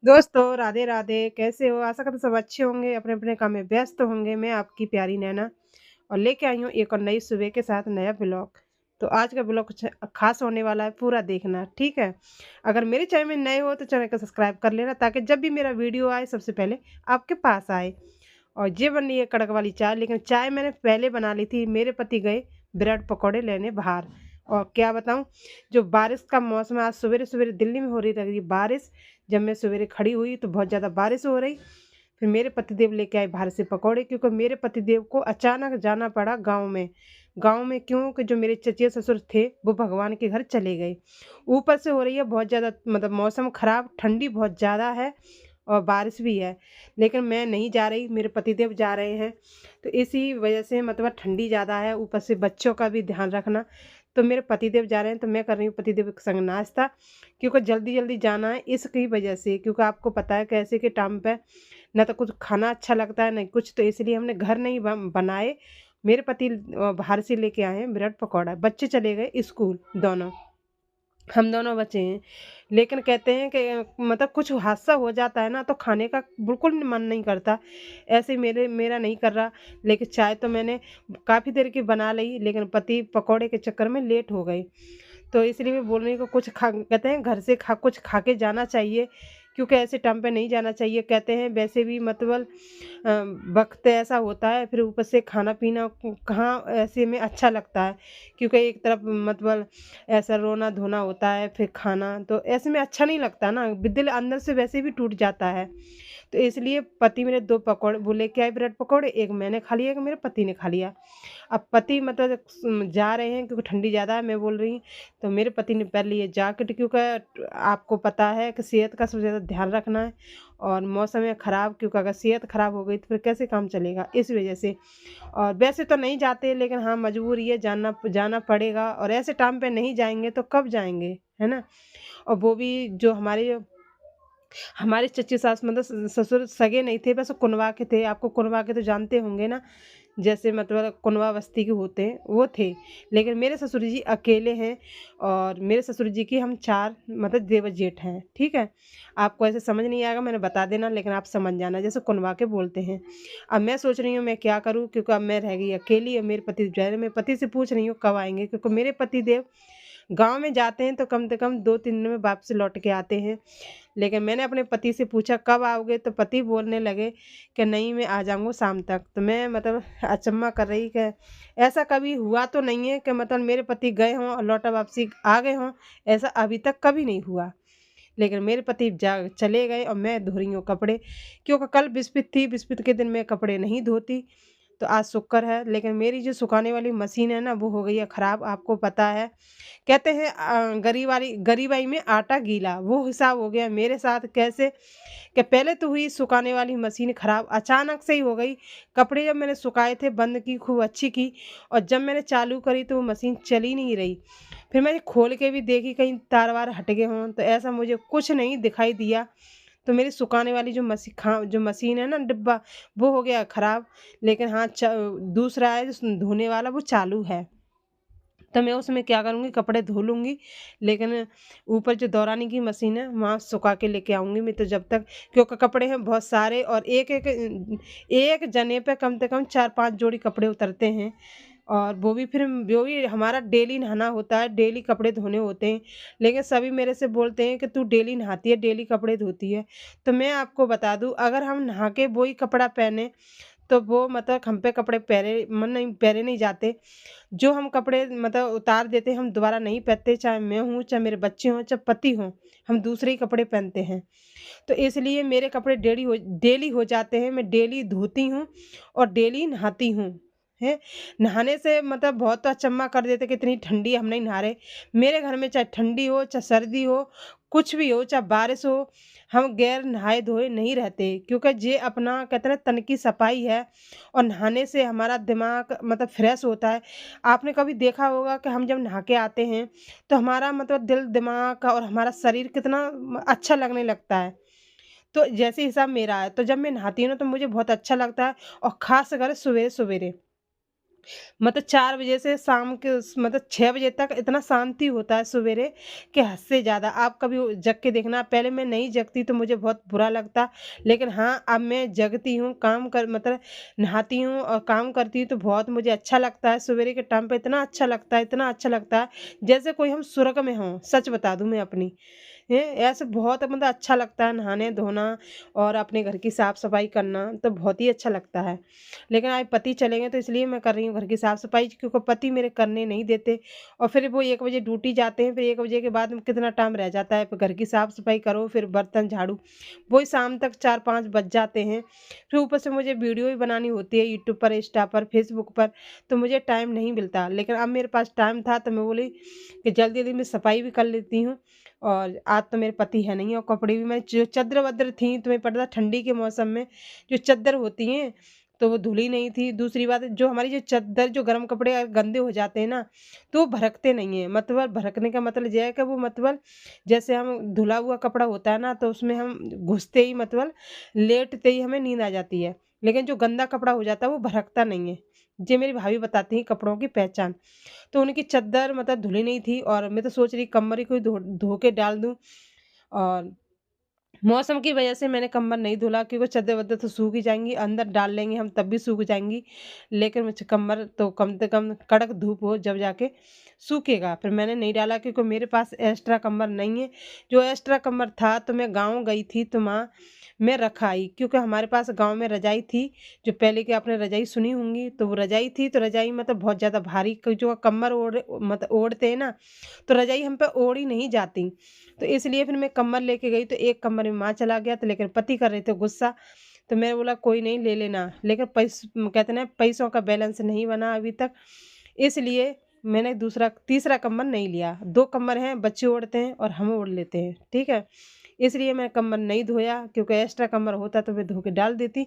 दोस्तों राधे राधे, कैसे हो? आशा करते सब अच्छे होंगे, अपने अपने काम में व्यस्त होंगे। मैं आपकी प्यारी नैना और लेके आई हूँ एक और नई सुबह के साथ नया ब्लॉग। तो आज का ब्लॉग कुछ खास होने वाला है, पूरा देखना, ठीक है? अगर मेरे चैनल में नए हो तो चैनल को सब्सक्राइब कर लेना, ताकि जब भी मेरा वीडियो आए सबसे पहले आपके पास आए। और ये बन रही है कड़क वाली चाय, लेकिन चाय मैंने पहले बना ली थी। मेरे पति गए ब्रेड पकौड़े लेने बाहर। और क्या बताऊं, जो बारिश का मौसम है, आज सवेरे सवेरे दिल्ली में हो रही थी बारिश। जब मैं सवेरे खड़ी हुई तो बहुत ज़्यादा बारिश हो रही। फिर मेरे पतिदेव लेके आए बाहर से पकौड़े, क्योंकि मेरे पतिदेव को अचानक जाना पड़ा गाँव में। गाँव में क्यों? कि जो मेरे चचेरे ससुर थे वो भगवान के घर चले गए। ऊपर से हो रही है बहुत ज़्यादा, मतलब मौसम ख़राब, ठंडी बहुत ज़्यादा है और बारिश भी है। लेकिन मैं नहीं जा रही, मेरे पतिदेव जा रहे हैं। तो इसी वजह से मतलब ठंडी ज़्यादा है, ऊपर से बच्चों का भी ध्यान रखना। तो मेरे पतिदेव जा रहे हैं तो मैं कर रही हूँ पतिदेव के संग नाश्ता, क्योंकि जल्दी जल्दी जाना है इसकी वजह से। क्योंकि आपको पता है कैसे के टाइम पे ना तो कुछ खाना अच्छा लगता है नहीं कुछ, तो इसलिए हमने घर नहीं बनाए। मेरे पति बाहर से लेके आए हैं ब्रेड पकौड़ा। बच्चे चले गए स्कूल दोनों, हम दोनों बचे हैं। लेकिन कहते हैं कि मतलब कुछ हादसा हो जाता है ना तो खाने का बिल्कुल मन नहीं करता। ऐसे मेरा नहीं कर रहा। लेकिन चाय तो मैंने काफ़ी देर की बना ली, लेकिन पति पकौड़े के चक्कर में लेट हो गए। तो इसलिए मैं बोल रही हूँ कि कुछ खा, कहते हैं घर से कुछ खा के जाना चाहिए, क्योंकि ऐसे टाइम पे नहीं जाना चाहिए। कहते हैं वैसे भी मतलब वक्त ऐसा होता है, फिर ऊपर से खाना पीना कहाँ ऐसे में अच्छा लगता है। क्योंकि एक तरफ मतलब ऐसा रोना धोना होता है, फिर खाना तो ऐसे में अच्छा नहीं लगता ना, दिल अंदर से वैसे भी टूट जाता है। तो इसलिए पति मेरे दो पकौड़े वो लेके आए ब्रेड पकौड़े, एक मैंने खा लिया, एक मेरे पति ने खा लिया। अब पति मतलब जा रहे हैं क्योंकि ठंडी ज़्यादा है, मैं बोल रही हूँ। तो मेरे पति ने पहन लिए जैकेट, क्योंकि आपको पता है कि सेहत का सबसे ज़्यादा ध्यान रखना है। और मौसम है ख़राब, क्योंकि अगर सेहत ख़राब हो गई तो फिर कैसे काम चलेगा, इस वजह से। और वैसे तो नहीं जाते, लेकिन हाँ मजबूरी है, जाना जाना पड़ेगा। और ऐसे टाइम पे नहीं जाएंगे तो कब जाएंगे, है ना? और वो भी जो हमारे चच्ची सास मतलब ससुर सगे नहीं थे, बस वो कुनवा के थे। आपको कुनवा के तो जानते होंगे ना, जैसे मतलब कुनवा बस्ती के होते हैं वो थे। लेकिन मेरे ससुर जी अकेले हैं। और मेरे ससुर जी की हम चार मतलब देवर जेठ हैं, ठीक है? आपको ऐसे समझ नहीं आएगा, मैंने बता देना, लेकिन आप समझ जाना जैसे कुनवा के बोलते हैं। अब मैं सोच रही हूँ मैं क्या करूँ, क्योंकि अब मैं रह गई अकेली और मेरे पति जा रहे हैं। मैं पति से पूछ रही हूँ कब आएंगे, क्योंकि मेरे पति देव गाँव में जाते हैं तो कम से कम 2-3 दिन में वापस लौट के आते हैं। लेकिन मैंने अपने पति से पूछा कब आओगे, तो पति बोलने लगे कि नहीं मैं आ जाऊँगा शाम तक। तो मैं मतलब अचम्भा कर रही कि ऐसा कभी हुआ तो नहीं है कि मतलब मेरे पति गए हों और लौटा वापसी आ गए हों, ऐसा अभी तक कभी नहीं हुआ। लेकिन मेरे पति जा चले गए और मैं धो रही हूँ कपड़े, क्योंकि कल बिस्पित थी, बिस्पित के दिन मैं कपड़े नहीं धोती। तो आज शुक्र है, लेकिन मेरी जो सुखाने वाली मशीन है ना वो हो गई है ख़राब, आपको पता है। कहते हैं गरीबाई में आटा गीला, वो हिसाब हो गया मेरे साथ। कैसे कि पहले तो हुई सुखाने वाली मशीन ख़राब, अचानक से ही हो गई। कपड़े जब मैंने सुखाए थे बंद की, खूब अच्छी की, और जब मैंने चालू करी तो वो मशीन चल ही नहीं रही। फिर मैंने खोल के भी देखी कहीं तार वार हट गए हों, तो ऐसा मुझे कुछ नहीं दिखाई दिया। तो मेरी सुखाने वाली जो मशीन है ना डिब्बा, वो हो गया ख़राब। लेकिन हाँ दूसरा है जो धोने वाला, वो चालू है। तो मैं उसमें क्या करूँगी, कपड़े धो लूँगी। लेकिन ऊपर जो दौरानी की मशीन है वहाँ सुखा के लेके आऊँगी मैं, तो जब तक, क्योंकि कपड़े हैं बहुत सारे और एक जने पे कम से कम 4-5 जोड़ी कपड़े उतरते हैं। और वो भी हमारा डेली नहाना होता है, डेली कपड़े धोने होते हैं। लेकिन सभी मेरे से बोलते हैं कि तू डेली नहाती है, डेली कपड़े धोती है। तो मैं आपको बता दूँ, अगर हम नहा के वही कपड़ा पहने तो वो मतलब हम पे कपड़े पहने नहीं जाते। जो हम कपड़े मतलब उतार देते हैं, हम दोबारा नहीं पहनते, चाहे मैं हूँ, चाहे मेरे बच्चे हों, चाहे पति हों, हम दूसरे ही कपड़े पहनते हैं। तो इसलिए मेरे कपड़े डेली हो जाते हैं, मैं डेली धोती हूँ और डेली नहाती हूँ, हैं। नहाने से मतलब बहुत तो अचम्भा कर देते कि इतनी ठंडी हम नहीं नहा रहे। मेरे घर में चाहे ठंडी हो, चाहे सर्दी हो, कुछ भी हो, चाहे बारिश हो, हम गैर नहाए धोए नहीं रहते, क्योंकि ये अपना कहते हैं तन की सफाई है। और नहाने से हमारा दिमाग मतलब फ्रेश होता है। आपने कभी देखा होगा कि हम जब नहा के आते हैं तो हमारा मतलब दिल दिमाग और हमारा शरीर कितना अच्छा लगने लगता है। तो जैसे हिसाब मेरा है, तो जब मैं नहाती हूँ ना तो मुझे बहुत अच्छा लगता है। और खास अगर सवेरे सवेरे मतलब 4 बजे से शाम के मतलब 6 बजे तक इतना शांति होता है सवेरे कि हद से ज़्यादा। आप कभी जग के देखना, पहले मैं नहीं जगती तो मुझे बहुत बुरा लगता, लेकिन हाँ, अब मैं जगती हूँ, काम कर मतलब नहाती हूँ और काम करती हूँ तो बहुत मुझे अच्छा लगता है। सवेरे के टाइम पे इतना अच्छा लगता है, इतना अच्छा लगता है, जैसे कोई हम स्वर्ग में हों, सच बता दूँ मैं अपनी। ऐसे बहुत मतलब अच्छा लगता है नहाने-धोना और अपने घर की साफ-सफाई करना, तो बहुत ही अच्छा लगता है। लेकिन आज पति चले गए तो इसलिए मैं कर रही हूँ घर की साफ-सफाई, क्योंकि पति मेरे करने नहीं देते और फिर वो 1 बजे ड्यूटी जाते हैं, फिर 1 बजे के बाद में कितना टाइम रह जाता है, फिर घर की साफ-सफाई करो, फिर बर्तन झाड़ू, वही शाम तक 4-5 बज जाते हैं। फिर ऊपर से मुझे वीडियो भी बनानी होती है यूट्यूब पर, इंस्टा पर, फेसबुक पर, तो मुझे टाइम नहीं मिलता। लेकिन अब मेरे पास टाइम था तो मैं बोली कि जल्दी-जल्दी में सफाई भी कर लेती हूँ और आज तो मेरे पति है नहीं और कपड़े भी मैं जो चद्दर-वद्दर थी, तुम्हें पता था ठंडी के मौसम में जो चद्दर होती हैं तो वो धुली नहीं थी। दूसरी बात जो हमारी जो चद्दर जो गर्म कपड़े गंदे हो जाते हैं ना, तो वो भड़कते नहीं हैं। मतलब भड़कने का मतलब ये है कि वो मतलब जैसे हम धुला हुआ कपड़ा होता है ना, तो उसमें हम घुसते ही मतलब लेटते ही हमें नींद आ जाती है। लेकिन जो गंदा कपड़ा हो जाता है वो भड़कता नहीं है। ये मेरी भाभी बताती हैं कपड़ों की पहचान। तो उनकी चद्दर मतलब धुली नहीं थी और मैं तो सोच रही कम्बल ही कोई धो के डाल दूँ और मौसम की वजह से मैंने कंबल नहीं धुला क्योंकि चद्दर-वद्दर तो सूख ही जाएँगी, अंदर डाल लेंगे हम तब भी सूख जाएँगी। लेकिन मुझे कंबल तो कम से कम कड़क धूप हो जब जाके सूखेगा। फिर मैंने नहीं डाला क्योंकि मेरे पास एक्स्ट्रा कंबल नहीं है। जो एक्स्ट्रा कंबल था तो मैं गाँव गई थी तो वहाँ मैं रख आई क्योंकि हमारे पास गाँव में रज़ाई थी, जो पहले की आपने रज़ाई सुनी होंगी, तो वो रज़ाई थी तो रज़ाई मतलब बहुत ज़्यादा भारी जो कंबल ओढ़ते हैं ना, तो रज़ाई हम पे ओढ़ी नहीं जाती। तो इसलिए फिर मैं कंबल लेके गई तो एक कंबल में माँ चला गया तो लेकिन पति कर रहे थे गुस्सा, तो मैंने बोला कोई नहीं ले लेना। लेकिन कहते हैं ना पैसों का बैलेंस नहीं बना अभी तक, इसलिए मैंने दूसरा तीसरा कंबल नहीं लिया। 2 कंबल हैं, बच्चे ओढ़ते हैं और हम ओढ़ लेते हैं, ठीक है? इसलिए मैं कंबल नहीं धोया क्योंकि एक्स्ट्रा कंबल होता तो मैं धो के डाल देती।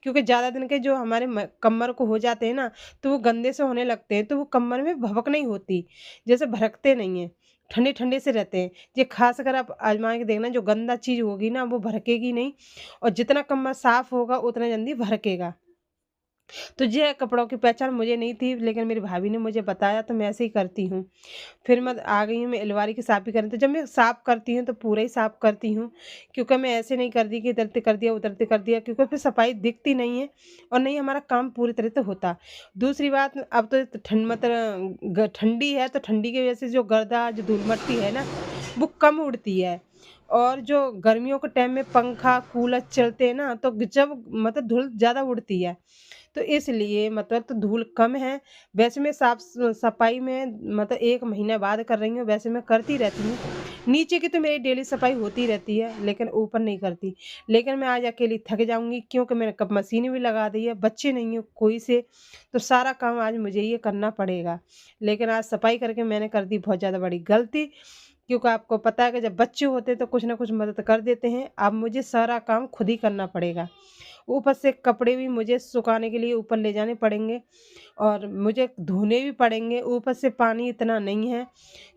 क्योंकि ज़्यादा दिन के जो हमारे कंबल को हो जाते हैं ना, तो वो गंदे से होने लगते हैं, तो वो कंबल में भभक नहीं होती, जैसे भड़कते नहीं हैं, ठंडे-ठंडे से रहते हैं। ये ख़ासकर आप आज़मा के देखना जो गंदा चीज़ होगी ना वो भड़केगी नहीं और जितना कंबल साफ़ होगा उतना जल्दी भड़केगा। तो ये कपड़ों की पहचान मुझे नहीं थी लेकिन मेरी भाभी ने मुझे बताया तो मैं ऐसे ही करती हूँ। फिर मैं आ गई हूँ मैं अलमारी की साफ़ी करने तो जब मैं साफ़ करती हूँ तो पूरा ही साफ़ करती हूँ क्योंकि मैं ऐसे नहीं करती कि इधर से कर दिया उधर से कर दिया क्योंकि फिर सफाई दिखती नहीं है और नहीं हमारा काम पूरी तरह से होता। दूसरी बात अब तो ठंड मतलब ठंडी है तो ठंडी की वजह से जो गर्दा जो धूल मट्टी है ना वो कम उड़ती है और जो गर्मियों के टाइम में पंखा कूलर चलते हैं ना तो जब मतलब धूल ज़्यादा उड़ती है तो इसलिए मतलब तो धूल कम है। वैसे मैं सफाई में मतलब 1 महीने बाद कर रही हूँ, वैसे मैं करती रहती हूँ। नीचे की तो मेरी डेली सफाई होती रहती है, लेकिन ऊपर नहीं करती। लेकिन मैं आज अकेली थक जाऊँगी क्योंकि मैंने कब मशीन भी लगा दी है, बच्चे नहीं हैं कोई से, तो सारा काम आज मुझे ही करना पड़ेगा। लेकिन आज सफाई करके मैंने कर दी बहुत ज़्यादा बड़ी गलती, क्योंकि आपको पता है कि जब बच्चे होते हैं तो कुछ न कुछ मदद कर देते हैं। अब मुझे सारा काम खुद ही करना पड़ेगा। ऊपर से कपड़े भी मुझे सुखाने के लिए ऊपर ले जाने पड़ेंगे और मुझे धोने भी पड़ेंगे। ऊपर से पानी इतना नहीं है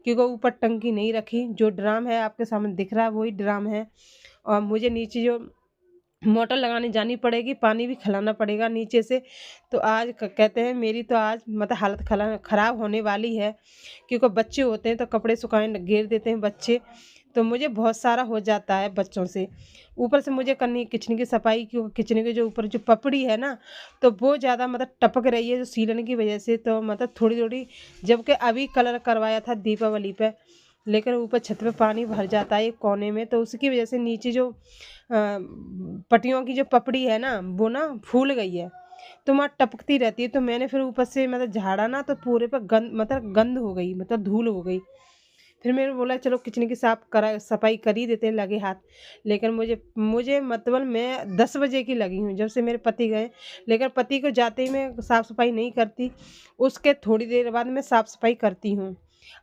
क्योंकि ऊपर टंकी नहीं रखी। जो ड्राम है आपके सामने दिख रहा है वही ड्राम है और मुझे नीचे जो मोटर लगाने जानी पड़ेगी, पानी भी खिलाना पड़ेगा नीचे से। तो आज कहते हैं मेरी तो आज मतलब हालत खराब होने वाली है क्योंकि बच्चे होते हैं तो कपड़े सुखाने घेर देते हैं बच्चे, तो मुझे बहुत सारा हो जाता है बच्चों से। ऊपर से मुझे करनी है किचन की सफाई क्योंकि किचन के जो ऊपर जो पपड़ी है ना, तो वो ज़्यादा मतलब टपक रही है जो सीलन की वजह से, तो मतलब थोड़ी-थोड़ी जबकि अभी कलर करवाया था दीपावली पे, लेकिन ऊपर छत पे पानी भर जाता है एक कोने में, तो उसकी वजह से नीचे जो पट्टियों की जो पपड़ी है ना, वो ना फूल गई है। तो वहाँ टपकती रहती है, तो मैंने फिर ऊपर से मतलब झाड़ा ना तो पूरे पे गंद हो गई, मतलब धूल हो गई। फिर मैंने बोला चलो किचन की सफाई कर ही देते हैं लगे हाथ। लेकिन मुझे मुझे मतलब मैं 10 बजे की लगी हूँ जब से मेरे पति गए, लेकिन पति को जाते ही मैं साफ-सफाई नहीं करती, उसके थोड़ी देर बाद मैं साफ-सफाई करती हूँ।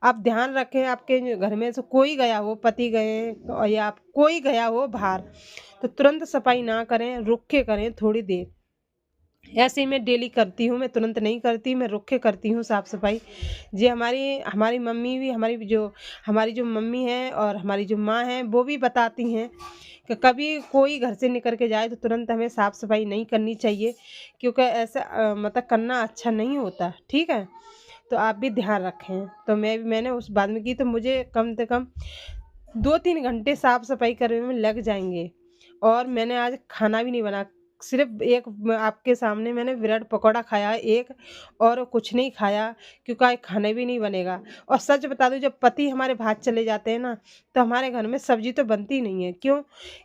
आप ध्यान रखें आपके घर में से कोई गया हो, पति गए या आप कोई गया हो बाहर, तो तुरंत सफाई ना करें, रुक के करें थोड़ी देर। ऐसे ही मैं डेली करती हूँ, मैं तुरंत नहीं करती, मैं रुक के करती हूँ साफ-सफाई। जी हमारी हमारी मम्मी भी हमारी जो मम्मी है और हमारी जो माँ है वो भी बताती हैं कि कभी कोई घर से निकल के जाए तो तुरंत हमें साफ़ सफाई नहीं करनी चाहिए, क्योंकि ऐसा मतलब करना अच्छा नहीं होता, ठीक है? तो आप भी ध्यान रखें। तो मैंने उस बाद में की, तो मुझे कम से कम 2-3 घंटे साफ सफाई करने में लग जाएँगे। और मैंने आज खाना भी नहीं बना, सिर्फ़ एक आपके सामने मैंने ब्रेड पकौड़ा खाया है एक, और कुछ नहीं खाया, क्योंकि आज खाना भी नहीं बनेगा। और सच बता दूँ, जब पति हमारे बाहर चले जाते हैं ना, तो हमारे घर में सब्ज़ी तो बनती नहीं है। क्यों?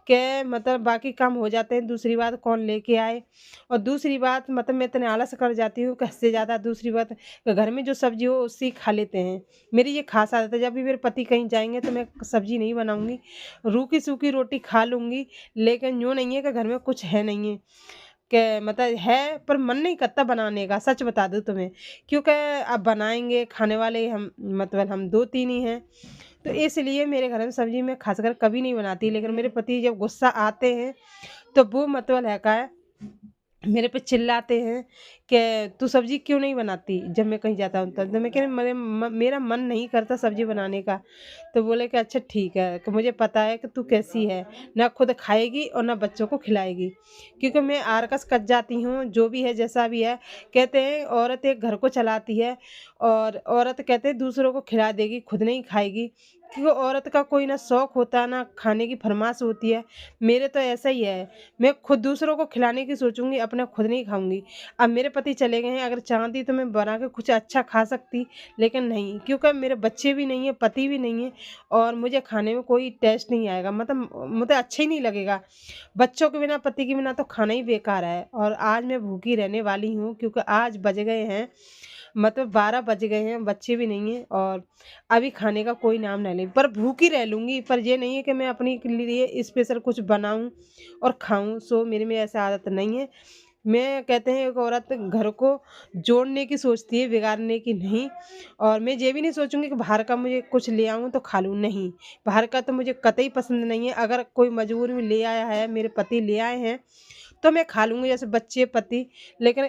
कि मतलब बाकी काम हो जाते हैं, दूसरी बात कौन लेके आए, और दूसरी बात मतलब मैं इतने आलस कर जाती हूँ कि हद से ज़्यादा। दूसरी बात, घर में जो सब्ज़ी हो उसी खा लेते हैं। मेरी ये ख़ास आदत है, जब भी मेरे पति कहीं जाएँगे तो मैं सब्ज़ी नहीं बनाऊँगी, रूखी-सूखी रोटी खा लूँगी, लेकिन यूँ नहीं है कि घर में कुछ है नहीं है, कि मतलब है पर मन नहीं करता बनाने का, सच बता दूँ तुम्हें। क्योंकि अब बनाएँगे, खाने वाले हम मतलब हम 2-3 ही हैं, तो इसलिए मेरे घर में सब्ज़ी मैं ख़ासकर कभी नहीं बनाती। लेकिन मेरे पति जब गुस्सा आते हैं, तो वो मतलब है का है, मेरे पे चिल्लाते हैं कि तू सब्ज़ी क्यों नहीं बनाती जब मैं कहीं जाता हूँ तब। तो मैं कह रही मेरा मन नहीं करता सब्ज़ी बनाने का। तो बोले कि अच्छा ठीक है, कि मुझे पता है कि तू कैसी है, ना खुद खाएगी और ना बच्चों को खिलाएगी। क्योंकि मैं आरकस कस जाती हूँ, जो भी है जैसा भी है। कहते हैं औरत एक घर को चलाती है, और औरत कहते हैं दूसरों को खिला देगी, खुद नहीं खाएगी। क्योंकि औरत का कोई ना शौक होता, ना खाने की फरमाश होती है। मेरे तो ऐसा ही है, मैं खुद दूसरों को खिलाने की सोचूँगी, अपना खुद नहीं खाऊँगी। अब मेरे पति चले गए हैं, अगर चाहती तो मैं बना के कुछ अच्छा खा सकती, लेकिन नहीं, क्योंकि मेरे बच्चे भी नहीं हैं, पति भी नहीं है, और मुझे खाने में कोई टेस्ट नहीं आएगा, मतलब मुझे अच्छा ही नहीं लगेगा। बच्चों के बिना, पति के बिना तो खाना ही बेकार है। और आज मैं भूखी रहने वाली हूँ, क्योंकि आज बज गए हैं मतलब 12 बज गए हैं, बच्चे भी नहीं हैं, और अभी खाने का कोई नाम नहीं ले, पर भूखी रह लूँगी। पर ये नहीं है कि मैं अपने के लिए स्पेशल कुछ बनाऊँ और खाऊँ, सो मेरे में ऐसा आदत नहीं है। मैं कहते हैं एक औरत घर को जोड़ने की सोचती है, बिगाड़ने की नहीं। और मैं ये भी नहीं सोचूँगी कि बाहर का मुझे कुछ ले आऊँ तो खा लूँ, नहीं। बाहर का तो मुझे कतई पसंद नहीं है। अगर कोई मजबूरी में ले आया है, मेरे पति ले आए हैं, तो मैं खा लूँगी, जैसे बच्चे, पति। लेकिन